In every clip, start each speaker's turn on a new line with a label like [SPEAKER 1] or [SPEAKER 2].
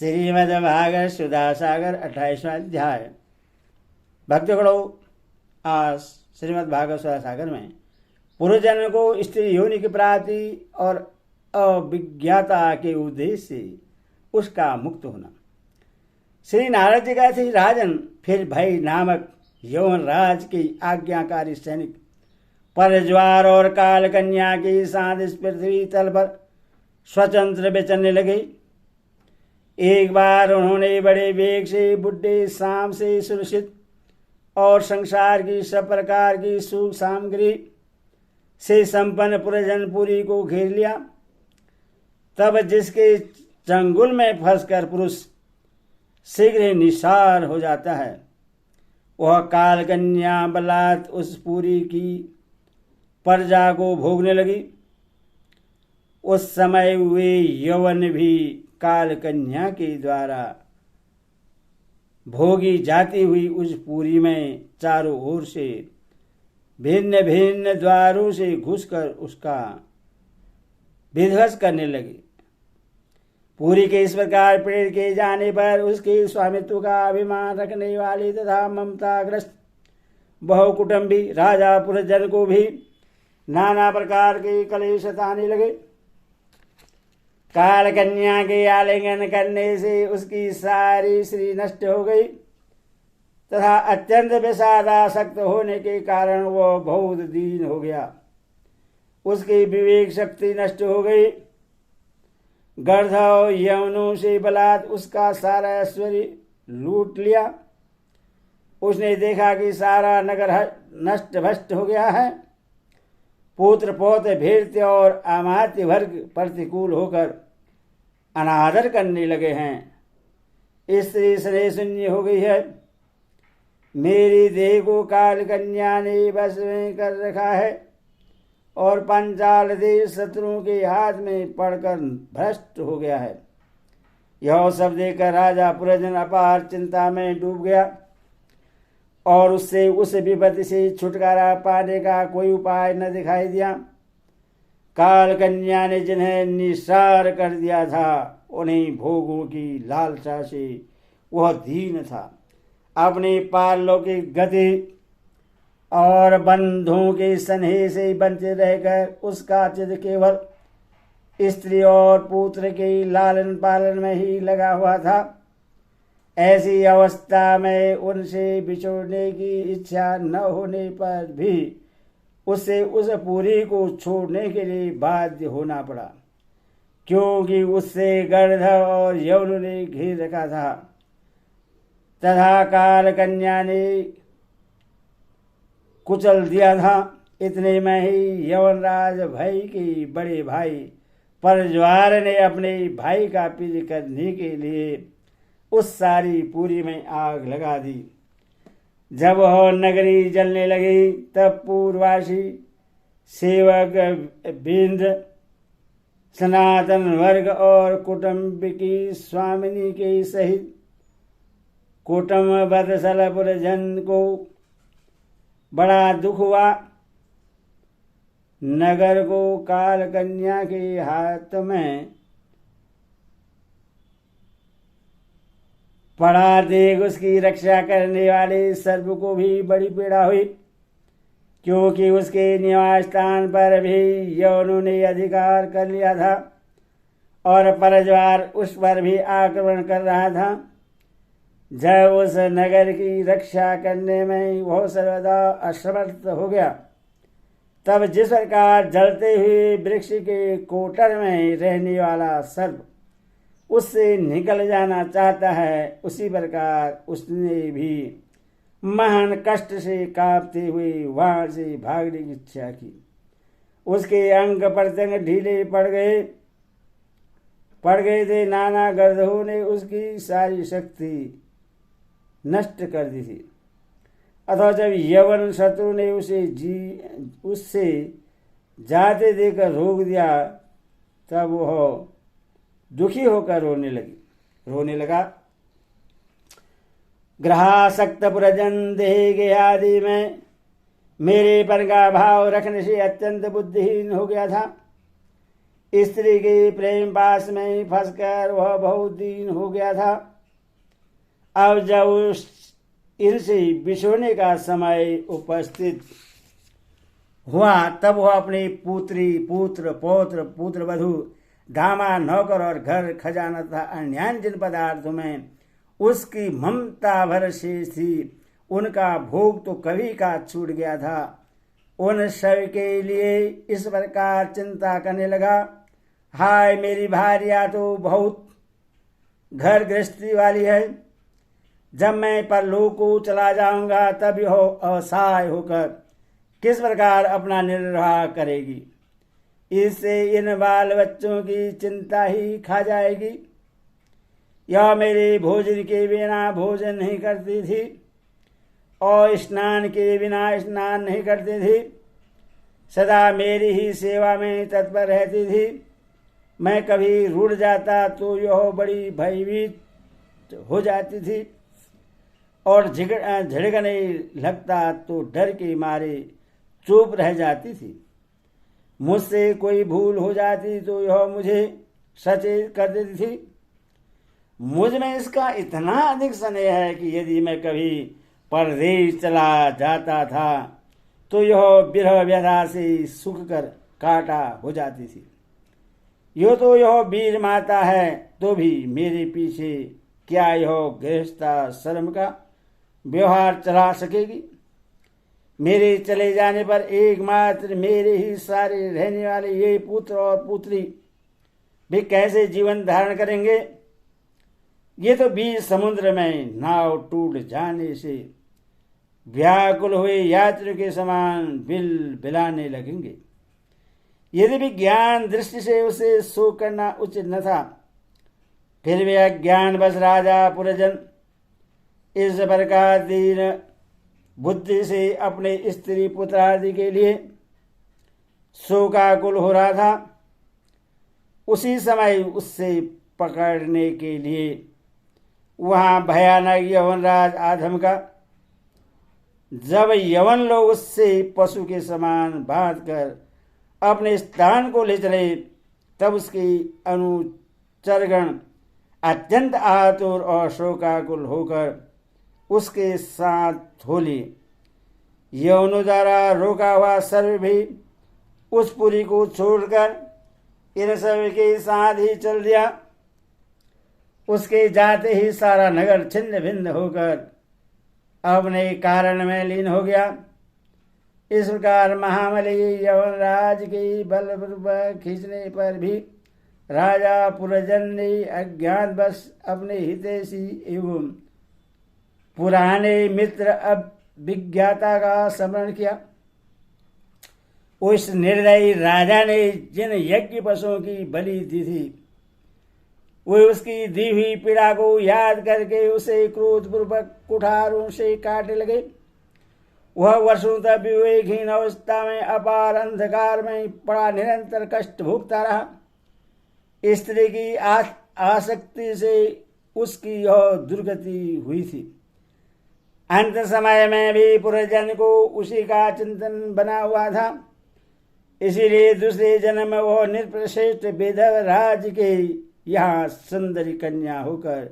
[SPEAKER 1] श्रीमद्भागवत सुधा सागर 28वां अध्याय। भक्तगणों, आज श्रीमद्भागवत सुधा सागर में पुरुषजन को स्त्री योनि की प्राप्ति और अविज्ञाता के उद्देश्य से उसका मुक्त होना। श्री नारद जी कहते थे, राजन, फिर भय नामक यौन राज की आज्ञाकारी सैनिक परज्वार और काल कन्या के साथ इस पृथ्वी तल पर स्वतंत्र बेचलने लगे। एक बार उन्होंने बड़े वेग से बुढ़े शाम से सुरक्षित और संसार की सब प्रकार की सुख सामग्री से संपन्न पुरजनपुरी को घेर लिया। तब जिसके चंगुल में फंसकर पुरुष शीघ्र ही निसार हो जाता है, वह काल कन्या बलात् उस पुरी की प्रजा को भोगने लगी। उस समय वे यौवन भी काल कन्या के द्वारा भोगी जाती हुई उस पुरी में चारों ओर से भिन्न भिन्न द्वारों से घुसकर उसका विध्वंस करने लगे। पुरी के इस प्रकार प्रेरित किए जाने पर उसके स्वामित्व का अभिमान रखने वाले तथा ममताग्रस्त बहुकुटुंबी राजा पुरजन को भी नाना प्रकार के कलेश सताने लगे। काल कन्या के आलिंगन करने से उसकी सारी श्री नष्ट हो गई तथा अत्यंत विषादासक्त होने के कारण वह बहुत दीन हो गया। उसकी विवेक शक्ति नष्ट हो गई। गर्दभ यवनों से बलात् उसका सारा ऐश्वर्य लूट लिया। उसने देखा कि सारा नगर नष्ट भ्रष्ट हो गया है। पुत्र पौत्र भीड़ते और अमात्य वर्ग प्रतिकूल होकर अनादर करने लगे हैं। स्त्री स्नेह शून्य हो गई है। मेरी देह को काल कन्या ने बस में कर रखा है और पंचाल देश शत्रुओं के हाथ में पड़कर भ्रष्ट हो गया है। यह सब देखकर राजा पुरजन अपार चिंता में डूब गया और उससे उस विपत्ति से छुटकारा पाने का कोई उपाय न दिखाई दिया। काल कन्या ने जिन्हें निसार कर दिया था, उन्हीं भोगों की लालसा से वह दीन था। अपने पारलौकिक गति और बंधुओं के स्नेह से वंचित रहकर उसका चित्त केवल स्त्री और पुत्र के लालन पालन में ही लगा हुआ था। ऐसी अवस्था में उनसे बिछोड़ने की इच्छा न होने पर भी उसे उस पुरी को छोड़ने के लिए बाध्य होना पड़ा, क्योंकि उससे गर्दभ और यौन ने घेर रखा था तथा काल कन्या ने कुचल दिया था। इतने में ही यवनराज भय के बड़े भाई परज्वार ने अपने भाई का पीछा करने के लिए उस सारी पुरी में आग लगा दी। जब वह नगरी जलने लगी तब पूर्ववासी सेवक बिंद सनातन वर्ग और कुटुंब की स्वामिनी के सहित कुटुंब वत्सल पुरजन को बड़ा दुख हुआ। नगर को काल कन्या के हाथ में पड़ा देख उसकी रक्षा करने वाले सर्व को भी बड़ी पीड़ा हुई, क्योंकि उसके निवास स्थान पर भी यवनों ने अधिकार कर लिया था और परज्वार उस पर भी आक्रमण कर रहा था। जब उस नगर की रक्षा करने में वह सर्वदा असमर्थ हो गया, तब जिस प्रकार जलते हुए वृक्ष के कोटर में रहने वाला सर्प उससे निकल जाना चाहता है, उसी प्रकार उसने भी महान कष्ट से कांपते हुए वहां से भागने की इच्छा की। उसके अंग प्रत्यंग ढीले पड़ गए थे। नाना गर्दभों ने उसकी सारी शक्ति नष्ट कर दी थी। अथवा जब यवन शत्रु ने उससे जाते देकर रोक दिया, तब वह दुखी होकर रोने लगा। ग्रहासक्त पुरजन देह के आदि में मेरे पर का भाव रखने से अत्यंत बुद्धिहीन हो गया था। स्त्री के प्रेम पास में फंसकर वह बहुत दीन हो गया था। अब जब इनसे बिछोने का समय उपस्थित हुआ तब वह अपनी पुत्री, पुत्र, पौत्र, पुत्र वधु, दामा, नौकर और घर खजाना तथा अन्य जिन पदार्थों में उसकी ममता भर शेष थी उनका भोग तो कभी का छूट गया था। उन सब के लिए इस प्रकार चिंता करने लगा, हाय मेरी भार्या तो बहुत घर गृहस्थी वाली है, जब मैं परलोक को चला जाऊंगा तब यह असहाय होकर किस प्रकार अपना निर्वाह करेगी। इससे इन बाल बच्चों की चिंता ही खा जाएगी। यह मेरे भोजन के बिना भोजन नहीं करती थी और स्नान के बिना स्नान नहीं करती थी, सदा मेरी ही सेवा में तत्पर रहती थी। मैं कभी रुठ जाता तो यह बड़ी भयभीत हो जाती थी और झिड़कने लगता तो डर के मारे चुप रह जाती थी। मुझसे कोई भूल हो जाती तो यह मुझे सचेत कर देती थी। मुझ में इसका इतना अधिक स्नेह है कि यदि मैं कभी परदेश चला जाता था तो यह विरह व्यथा से सूख कर काटा हो जाती थी। यो तो यह वीर माता है तो भी मेरे पीछे क्या यह गृहस्थाश्रम का व्यवहार चला सकेगी। मेरे चले जाने पर एकमात्र मेरे ही सारे रहने वाले ये पुत्र और पुत्री भी कैसे जीवन धारण करेंगे। ये तो बीच समुद्र में नाव टूट जाने से व्याकुल हुए यात्रियों के समान बिल बिलाने लगेंगे। यदि भी ज्ञान दृष्टि से उसे शोक करना उचित न था, फिर भी अज्ञान बस राजा पुरजन इस प्रकार दीन बुद्धि से अपने स्त्री पुत्र आदि के लिए शोकाकुल हो रहा था। उसी समय उससे पकड़ने के लिए वहां भयानक यवनराज आधम का, जब यवन लोग उससे पशु के समान बांध कर अपने स्थान को ले चले तब उसके अनुचरगण अत्यंत आतुर और शोकाकुल होकर उसके साथ हो लिए। यवनों द्वारा रोका हुआ सर्व भी उस पुरी को छोड़कर इन सब के साथ ही चल दिया। उसके जाते ही सारा नगर छिन्न भिन्न होकर अपने कारण में लीन हो गया। इस प्रकार महाबली यवनराज के बलपूर्वक खींचने पर भी राजा पुरजन ने अज्ञातवश अपने हितैषी एवं पुराने मित्र अभिज्ञाता का स्मरण किया। उस निर्दयी राजा ने जिन यज्ञ पशुओं की बलि दी थी वे उसकी दी हुई पीड़ा को याद करके उसे क्रोधपूर्वक कुठारों से काटने लगे। वह वर्षों तक विवेकहीन अवस्था में अपार अंधकार में पड़ा निरंतर कष्ट भोगता रहा। स्त्री की आसक्ति से उसकी यह दुर्गति हुई थी। अंत समय में भी पुरजन को उसी का चिंतन बना हुआ था। इसीलिए दूसरे जन्म में वह निर्प्रश्रेष्ठ विधव राज के यहाँ सुंदरी कन्या होकर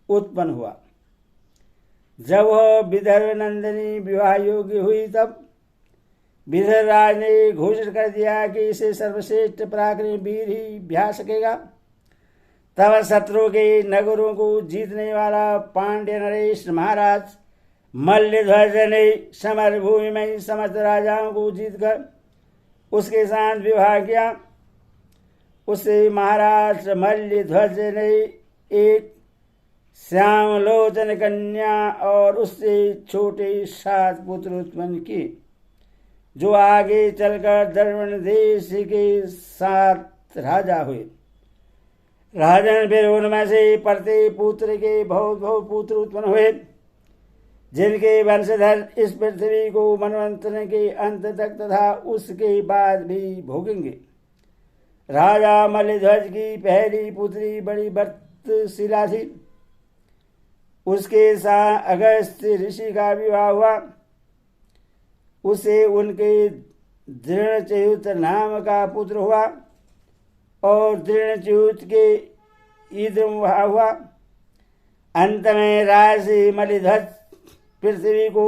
[SPEAKER 1] उत्पन्न हुआ। जब वह विदर्भ नंदिनी विवाह योग्य हुई तब विदर्भ राज ने घोषित कर दिया कि इसे सर्वश्रेष्ठ पराक्रमी वीर ही ब्याह सकेगा। तब शत्रु के नगरों को जीतने वाला पांड्य नरेश महाराज मल्लध्वज ने समर भूमि में समस्त राजाओं को जीतकर उसके साथ विवाह किया। उससे महाराज मल्लध्वज ने एक श्यामलोचन कन्या और उससे छोटे 7 पुत्र उत्पन्न किए, जो आगे चलकर दर्वन देश के 7 राजा हुए। राजन फिर उनमें से प्रत्येक पुत्र के बहुत बहुत पुत्र उत्पन्न हुए, जिनके वंशधर इस पृथ्वी को मनवंतर के अंत तक तथा उसके बाद भी भोगेंगे। राजा मल्लध्वज की पहली पुत्री बड़ी व्रतशिला थी। उसके साथ अगस्त्य ऋषि का विवाह हुआ। उसे उनके दृढ़च्युत नाम का पुत्र हुआ। और तृणच्युत के ईदम हुआ। अंत में राजसी मलिध्वज पृथ्वी को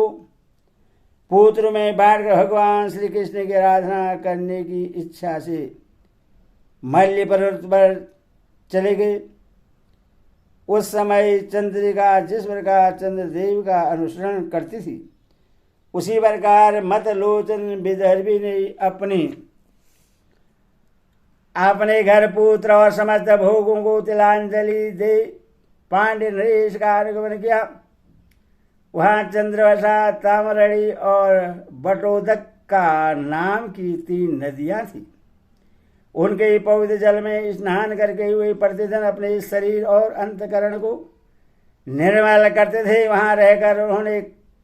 [SPEAKER 1] पुत्र में बांटकर भगवान श्री कृष्ण की आराधना करने की इच्छा से मल्य पर्वत पर चले गए। उस समय चंद्रिका जिस प्रकार चंद्रदेव का अनुसरण करती थी, उसी प्रकार मतलोचन विदर्भी ने अपने घर पुत्र और समस्त भोगों को तिलांजलि दे पांड्य नरेश का आगमन किया। वहां चंद्रवसा, तामरणी और बटोदक का नाम की 3 नदियां थी। उनके पवित्र जल में स्नान करके वे प्रतिदिन अपने शरीर और अंतकरण को निर्मल करते थे। वहां रहकर उन्होंने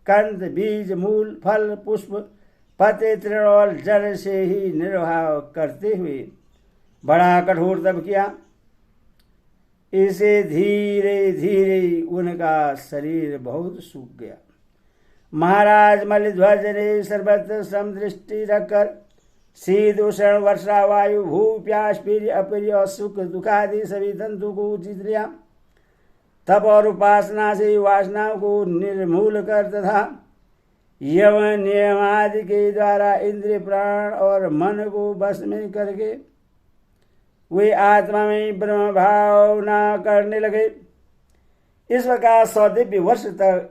[SPEAKER 1] कंद, बीज, मूल, फल, पुष्प, पत्ते, तृण और जल से ही निर्वाह करते हुए बड़ा कठोर तप किया। इसे धीरे धीरे उनका शरीर बहुत सूख गया। महाराज मलिध्वज ने सर्वत्र समदृष्टि रखकर शीत, उष्ण, वर्षा, वायु, भू, प्यास, प्रिय, अप्रिय और सुख दुखादि सभी तंतु को जीत लिया। तप और उपासना से वासनाओं को निर्मूल कर तथा यम नियम आदि के द्वारा इंद्रिय, प्राण और मन को वश में करके वे आत्मा में ब्रह्म भावना करने लगे। इस प्रकार 100 दिव्य वर्ष तक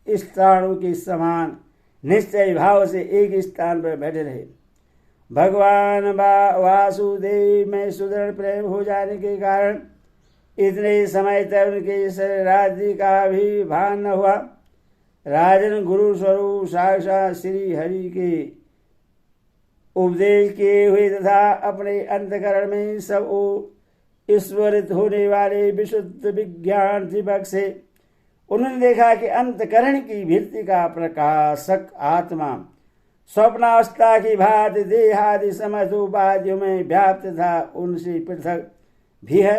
[SPEAKER 1] स्थाणु के समान निश्चय भाव से एक स्थान पर बैठे रहे। भगवान वासुदेव में सुदृढ़ प्रेम हो जाने के कारण इतने समय तक उनके शरीरादि का भी भान न हुआ। राजन गुरु स्वरूप साक्षात श्री हरि के उपदेश किए हुए तथा अपने अंतकरण में सब ईश्वरित होने वाले विशुद्ध विज्ञान दीपक से उन्होंने देखा कि अंतकरण की वृत्ति का प्रकाशक आत्मा स्वप्नावस्था की भांति देहादि समस्त उपाधियों में व्याप्त था, उनसे पृथक भी है।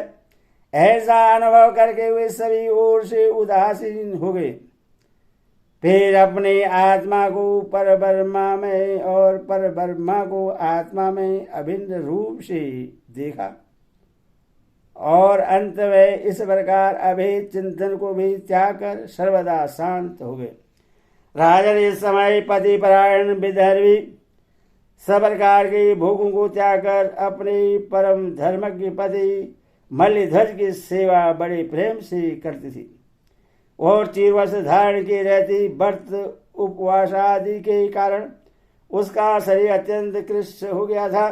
[SPEAKER 1] ऐसा अनुभव करके वे सभी ओर से उदासीन हो गए। फिर अपने आत्मा को परब्रह्मा में और परब्रह्मा को आत्मा में अभिन्न रूप से देखा और अंत में इस प्रकार अभेद चिंतन को भी त्याग कर सर्वदा शांत हो गए। राजन इस समय पति परायण विदर्भी सब प्रकार के भोगों को त्याग कर अपने परम धर्म के पति मल्यध्वज की सेवा बड़े प्रेम से करती थी और चिरवश धारण की रहती। व्रत, उपवास आदि के कारण उसका शरीर अत्यंत कृष्ण हो गया था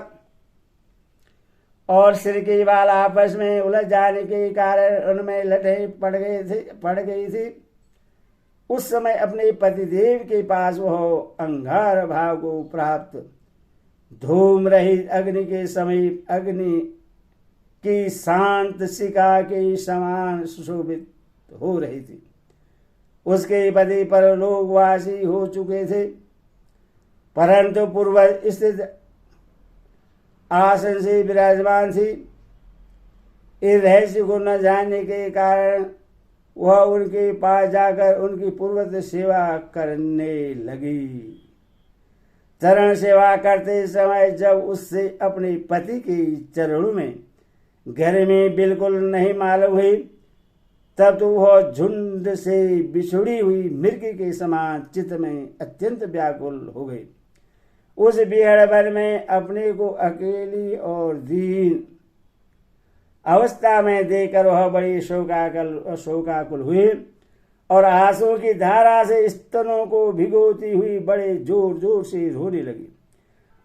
[SPEAKER 1] और सिर के बाल आपस में उलझ जाने के कारण उनमें लटे पड़ गई थी। उस समय अपने पतिदेव के पास वह अंगार भाव को प्राप्त धूम रहित अग्नि के समीप अग्नि की शांत शिखा के समान सुशोभित हो रही थी। उसके पति परलोकवासी हो चुके थे, परंतु पूर्व स्थित आसन से विराजमान थी। इस रहस्य को न जानने के कारण वह उनके पास जाकर उनकी पूर्वत सेवा करने लगी। चरण सेवा करते समय जब उससे अपने पति के चरणों में गर्मी बिल्कुल नहीं मालूम हुई, तब तो वह झुंड से बिछुड़ी हुई मिर्गी के समान चित्त में अत्यंत व्याकुल हो गई। उस बिहड़ भर में अपने को अकेली और दीन अवस्था में देखकर वह बड़ी शोकाकुल हुई और आंसुओं की धारा से स्तनों को भिगोती हुई बड़े जोर जोर से रोने लगी।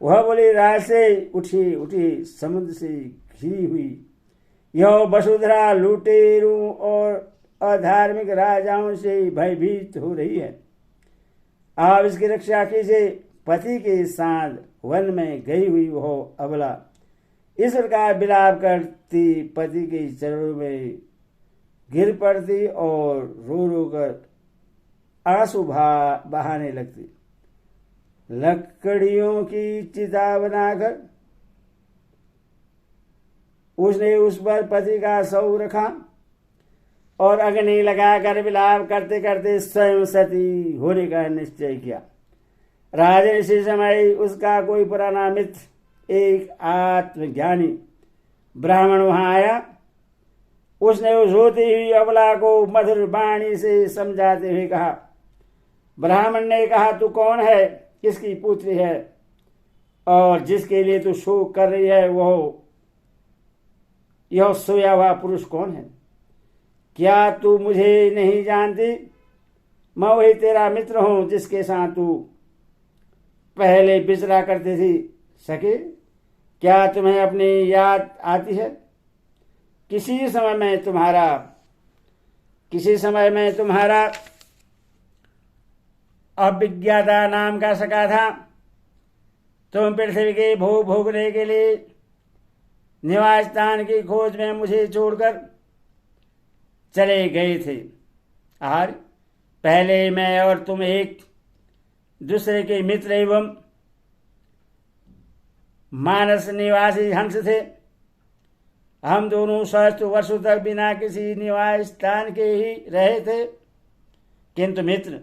[SPEAKER 1] वह बोली, राजे उठी उठी, समुद्र से घी हुई यह वसुंधरा लुटेरों और अधार्मिक राजाओं से भयभीत हो रही है। आप इसकी रक्षा कीजिए। पति के साथ वन में गई हुई वह अबला इस प्रकार विलाप करती पति के चरणों में गिर पड़ती और रो रो कर आंसू बहाने लगती। लकड़ियों की चिता बनाकर उसने उस पर पति का शव रखा और अग्नि लगाकर विलाप करते करते स्वयं सती होने का निश्चय किया। राजन इसी समय उसका कोई पुराना मित्र एक आत्मज्ञानी ब्राह्मण वहां आया। उसने उस रोती हुई अबला को मधुर वाणी से समझाते हुए कहा। ब्राह्मण ने कहा, तू कौन है, किसकी पुत्री है, और जिसके लिए तू शोक कर रही है वो यह सोया हुआ पुरुष कौन है? क्या तू मुझे नहीं जानती? मैं वही तेरा मित्र हूं जिसके साथ तू पहले विचरा करती थी। सके, क्या तुम्हें अपनी याद आती है? किसी समय में तुम्हारा अभिज्ञाता नाम का सखा था। तुम पृथ्वी के भोग भोगने के लिए निवास स्थान की खोज में मुझे छोड़कर चले गए थे। और पहले मैं और तुम एक दूसरे के मित्र एवं मानस निवासी हंस थे। हम दोनों सहस्त्र वर्षों तक बिना किसी निवास स्थान के ही रहे थे। किंतु मित्र,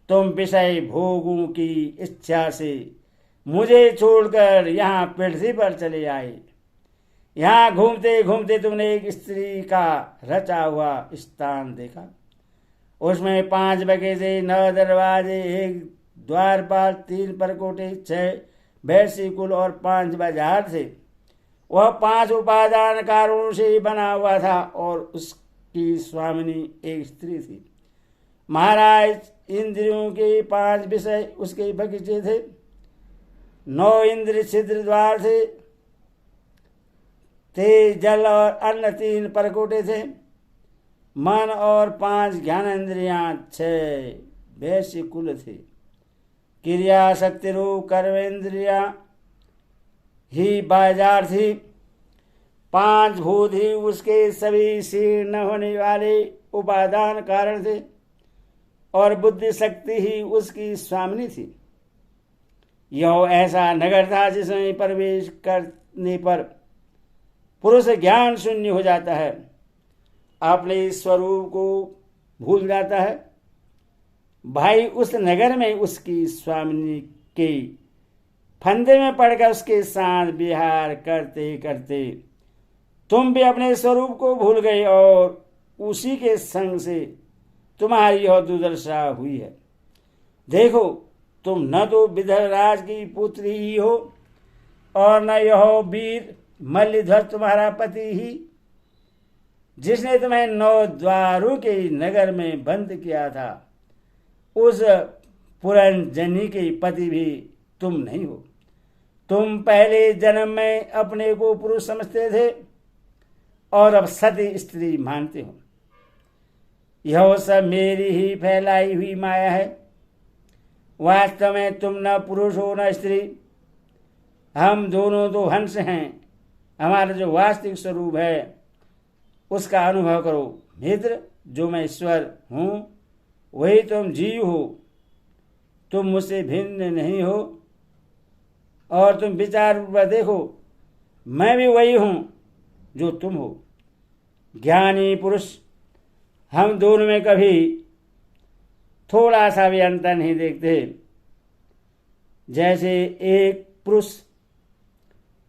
[SPEAKER 1] तुम विषय भोगों की इच्छा से मुझे छोड़कर यहाँ पृथ्वी पर चले आए। यहाँ घूमते घूमते तुमने एक स्त्री का रचा हुआ स्थान देखा। उसमें 5 बगीचे, 9 दरवाजे, 1 द्वारपाल, 3 परकोटे, 6 वैश्य कुल और 5 बाजार थे। वह 5 उपादान कारणों से बना हुआ था और उसकी स्वामिनी एक स्त्री थी। महाराज, इंद्रियों के 5 विषय उसके बगीचे थे। 9 इंद्र छिद्र द्वार थे। तेज, जल और अन्न 3 परकोटे थे। मन और 5 ज्ञानेन्द्रियां, 6 वैश्य कुल थे। क्रिया शक्ति रूप कर्मेंद्रिया ही बाजार थी। 5 भूत ही उसके सभी क्षीण न होने वाले उपादान कारण थे और बुद्धि शक्ति ही उसकी स्वामिनी थी। यह ऐसा नगर था जिसमें प्रवेश करने पर पुरुष ज्ञान शून्य हो जाता है, अपने स्वरूप को भूल जाता है। भाई, उस नगर में उसकी स्वामिनी के फंदे में पड़कर उसके साथ विहार करते करते तुम भी अपने स्वरूप को भूल गए और उसी के संग से तुम्हारी यह दुर्दशा हुई है। देखो, तुम न तो विदर्भराज की पुत्री ही हो और न यह वीर मल्लध्वज तुम्हारा पति ही, जिसने तुम्हें 9 द्वारों के नगर में बंद किया था, उस पुरंजनी के पति भी तुम नहीं हो। तुम पहले जन्म में अपने को पुरुष समझते थे और अब सती स्त्री मानते हो। यह सब मेरी ही फैलाई हुई माया है। वास्तव में तुम न पुरुष हो न स्त्री, हम दोनों तो हंस हैं। हमारा जो वास्तविक स्वरूप है उसका अनुभव करो। मित्र, जो मैं ईश्वर हूं वही तुम जीव हो। तुम मुझसे भिन्न नहीं हो और तुम विचार पर देखो, मैं भी वही हूं जो तुम हो। ज्ञानी पुरुष, हम दोनों में कभी थोड़ा सा भी अंतर नहीं देखते। जैसे एक पुरुष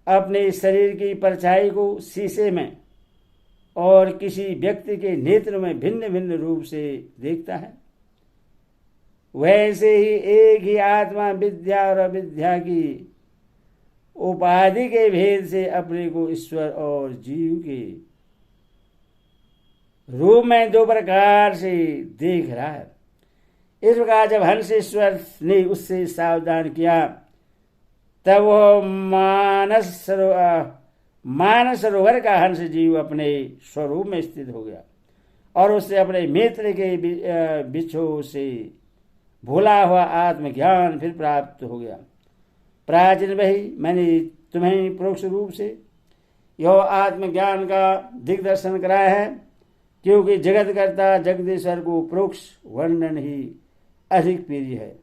[SPEAKER 1] अपने शरीर की परछाई को शीशे में और किसी व्यक्ति के नेत्र में भिन्न भिन्न रूप से देखता है, वैसे ही एक ही आत्मा विद्या और अविद्या की उपाधि के भेद से अपने को ईश्वर और जीव के रूप में 2 प्रकार से देख रहा है। इस प्रकार जब हंस ईश्वर ने उससे सावधान किया, तब वह मानस सरोवर का हंस जीव अपने स्वरूप में स्थित हो गया और उससे अपने मित्र के बिछो से भूला हुआ आत्मज्ञान फिर प्राप्त हो गया। प्राचीन भाई, मैंने तुम्हें परोक्ष रूप से यह आत्मज्ञान का दिग्दर्शन कराया है, क्योंकि जगत कर्ता जगदीश्वर को परोक्ष वर्णन ही अधिक प्रिय है।